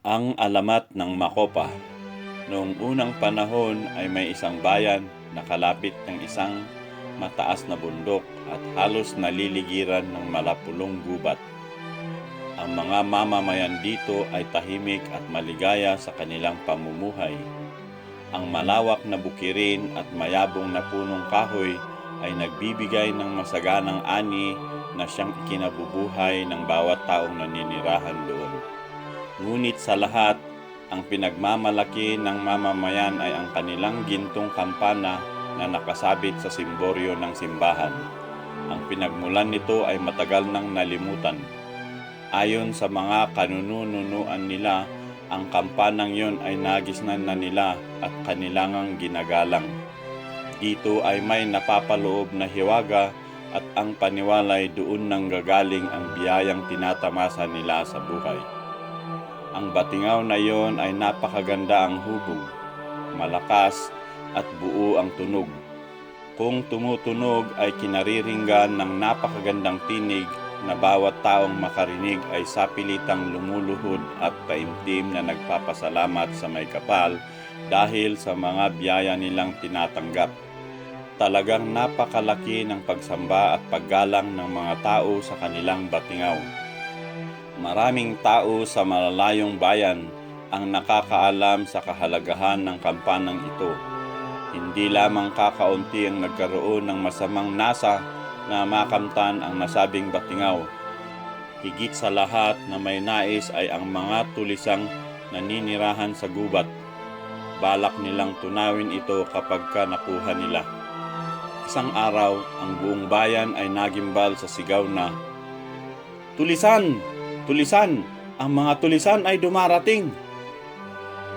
Ang alamat ng Makopa. Noong unang panahon ay may isang bayan na kalapit ng isang mataas na bundok at halos naliligiran ng malapulong gubat. Ang mga mamamayan dito ay tahimik at maligaya sa kanilang pamumuhay. Ang malawak na bukirin at mayabong na punong kahoy ay nagbibigay ng masaganang ani na siyang ikinabubuhay ng bawat taong naninirahan doon. Ngunit sa lahat, ang pinagmamalaki ng mamamayan ay ang kanilang gintong kampana na nakasabit sa simboryo ng simbahan. Ang pinagmulan nito ay matagal nang nalimutan. Ayon sa mga kanununuan nila, ang kampanang yon ay nagisnan na nila at kanilangang ginagalang. Dito ay may napapaloob na hiwaga at ang paniwalay doon nang gagaling ang biyayang tinatamasa nila sa buhay. Ang batingaw na yon ay napakaganda ang hubog, malakas at buo ang tunog. Kung tumutunog ay kinariringgan ng napakagandang tinig na bawat taong makarinig ay sapilitang lumuluhod at taimtim na nagpapasalamat sa may kapal dahil sa mga biyaya nilang tinatanggap. Talagang napakalaki ng pagsamba at paggalang ng mga tao sa kanilang batingaw. Maraming tao sa malalayong bayan ang nakakaalam sa kahalagahan ng kampanang ito. Hindi lamang kakaunti ang nagkaroon ng masamang nasa na makamtan ang nasabing batingaw. Higit sa lahat na may nais ay ang mga tulisang naninirahan sa gubat. Balak nilang tunawin ito kapag nakuha nila. Isang araw, ang buong bayan ay nagimbal sa sigaw na, "Tulisan! Tulisan! Ang mga tulisan ay dumarating!"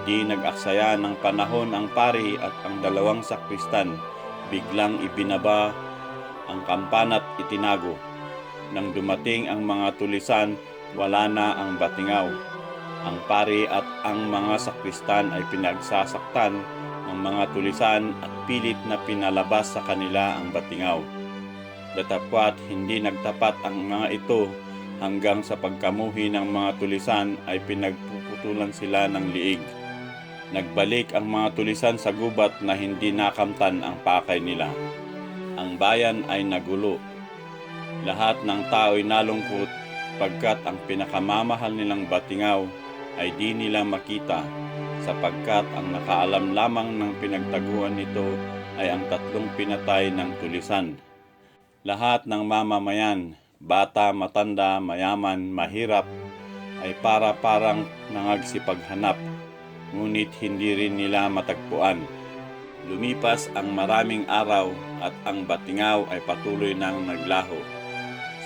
Di nag-aksaya ng panahon ang pari at ang dalawang sakristan. Biglang ibinaba ang kampana't itinago. Nang dumating ang mga tulisan, wala na ang batingaw. Ang pari at ang mga sakristan ay pinagsasaktan ng mga tulisan at pilit na pinalabas sa kanila ang batingaw. Datapwat hindi nagtapat ang mga ito hanggang sa pagkamuhi ng mga tulisan ay pinagpuputulan sila ng liig. Nagbalik ang mga tulisan sa gubat na hindi nakamtan ang pakay nila. Ang bayan ay nagulo. Lahat ng tao ay nalungkot pagkat ang pinakamamahal nilang batingaw ay di nila makita sapagkat ang nakaalam lamang ng pinagtaguan nito ay ang tatlong pinatay ng tulisan. Lahat ng mamamayan, bata, matanda, mayaman, mahirap, ay para-parang nangagsipaghanap, ngunit hindi rin nila matagpuan. Lumipas ang maraming araw at ang batingaw ay patuloy nang naglaho.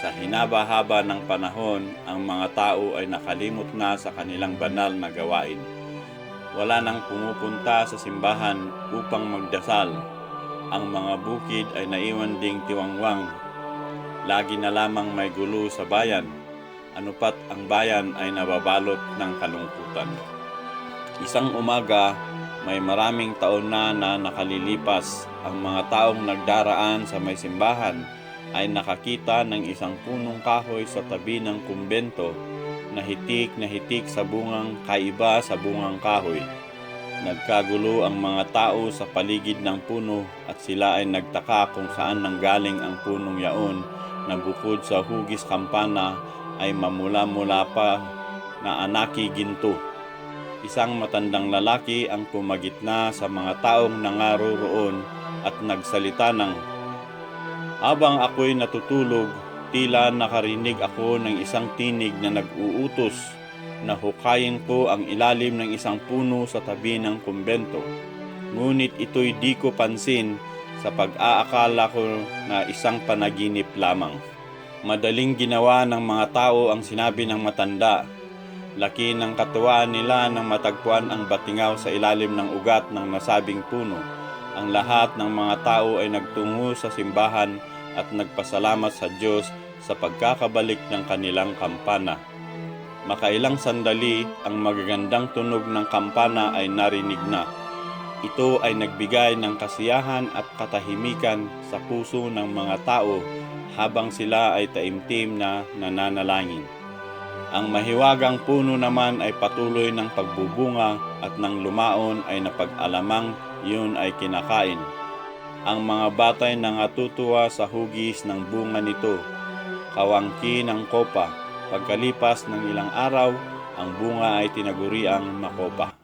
Sa hinaba-haba ng panahon, ang mga tao ay nakalimot na sa kanilang banal na gawain. Wala nang pumupunta sa simbahan upang magdasal. Ang mga bukid ay naiwan ding tiwangwang. Lagi na lamang may gulo sa bayan. Anupat ang bayan ay nababalot ng kalungkutan. Isang umaga, may maraming taon na nakalilipas. Ang mga taong nagdaraan sa may simbahan ay nakakita ng isang punong kahoy sa tabi ng kumbento na hitik sa bungang kaiba sa bungang kahoy. Nagkagulo ang mga tao sa paligid ng puno at sila ay nagtaka kung saan nanggaling ang punong yaon na bukod sa hugis kampana ay mamula-mula pa na anaki ginto. Isang matandang lalaki ang pumagitna sa mga taong nangaroroon at nagsalita ng, "Habang ako'y natutulog, tila nakarinig ako ng isang tinig na nag-uutos na hukayin ko ang ilalim ng isang puno sa tabi ng kumbento. Ngunit ito'y di ko pansin sa pag-aakala ko na isang panaginip lamang." Madaling ginawa ng mga tao ang sinabi ng matanda. Laki ng katuwaan nila nang matagpuan ang batingaw sa ilalim ng ugat ng nasabing puno. Ang lahat ng mga tao ay nagtungo sa simbahan at nagpasalamat sa Diyos sa pagkakabalik ng kanilang kampana. Makailang sandali, ang magagandang tunog ng kampana ay narinig na. Ito ay nagbigay ng kasiyahan at katahimikan sa puso ng mga tao habang sila ay taimtim na nananalangin. Ang mahiwagang puno naman ay patuloy ng pagbubunga at nang lumaon ay napag-alamang iyon ay kinakain. Ang mga batay nangatutuwa sa hugis ng bunga nito, kawangki ng kopa. Pagkalipas ng ilang araw, ang bunga ay tinaguriang makopa.